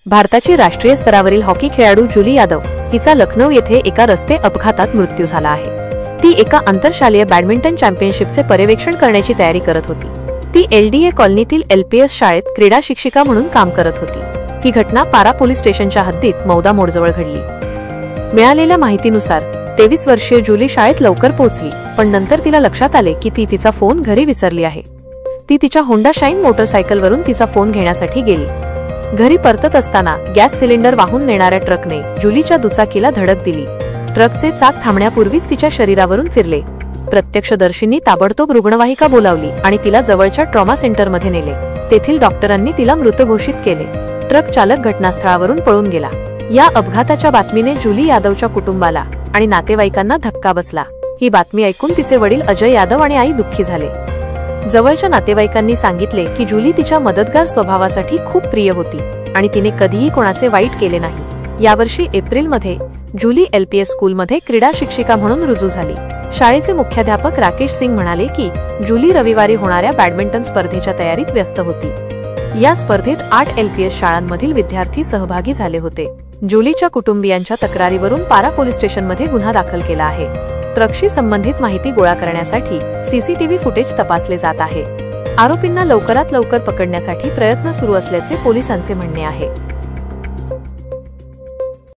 भारताची राष्ट्रीय स्तरावरील हॉकी खेळाडू जुली यादव हिचा लखनौ येथे एका रस्ते अपघातात मृत्यू झाला आहे। ती एका आंतरशालेय बॅडमिंटन चॅम्पियनशिपचे पर्यवेक्षण करण्याची तयारी करत होती। ती LDA कॉलनीतील LPS शाळेत क्रीडा शिक्षिका म्हणून काम करत होती। ही घटना पारा पोलीस स्टेशनच्या हद्दीत मौदा मोडजवळ घडली। मिळालेल्या माहितीनुसार 23 वर्षीय जुली शाळेत लवकर पोहोचली, पण नंतर तिला लक्षात आले की ती तिचा फोन घरी विसरली आहे। ती तिच्या होंडा शाईन मोटरसायकलवरून तिचा फोन घेण्यासाठी गेली। घरी परतत असताना गॅस सिलेंडर वाहून नेणाऱ्या ट्रकने जुलीच्या दुचाकीला धडक दिली। ट्रकचे चाक थांबण्यापूर्वीच तिच्या शरीरावरून फिरले। प्रत्यक्षदर्शींनी ताबडतोब रुग्णवाहिका बोलावली आणि तिला जवळच्या ट्रॉमा सेंटरमध्ये नेले। तेथील डॉक्टरांनी तिला मृत घोषित केले। ट्रक चालक घटनास्थळावरून पळून गेला। या अपघाताच्या बातमीने जुली यादवच्या कुटुंबाला आणि नातेवाईकांना धक्का बसला। ही बातमी ऐकून तिचे वडील अजय यादव आणि आई दुःखी झाले। जवळच्या नातेवाईकांनी सांगितले की जुली तिच्या मदतगार स्वभावासाठी खूप प्रिय होती आणि तिने कधीही कोणाचे वाईट केले नाही। यावर्षी एप्रिलमध्ये जुली LPS स्कूलमध्ये क्रीडा शिक्षिका म्हणून रुजू झाली। शाळेचे मुख्याध्यापक राकेश सिंग म्हणाले की जुली रविवारी होणाऱ्या बॅडमिंटन स्पर्धेच्या तयारीत व्यस्त होती। या स्पर्धेत 8 LPS शाळांमधील विद्यार्थी सहभागी झाले होते। जुलीच्या कुटुंबियांच्या तक्रारीवरून पारा पोलीस स्टेशनमध्ये गुन्हा दाखल केला आहे। ट्रकशी संबंधित माहिती गोळा करण्यासाठी CCTV फुटेज तपासले जात आहे। आरोपींना लवकरात लवकर पकडण्यासाठी प्रयत्न सुरू असल्याचे पोलिसांचे म्हणणे आहे।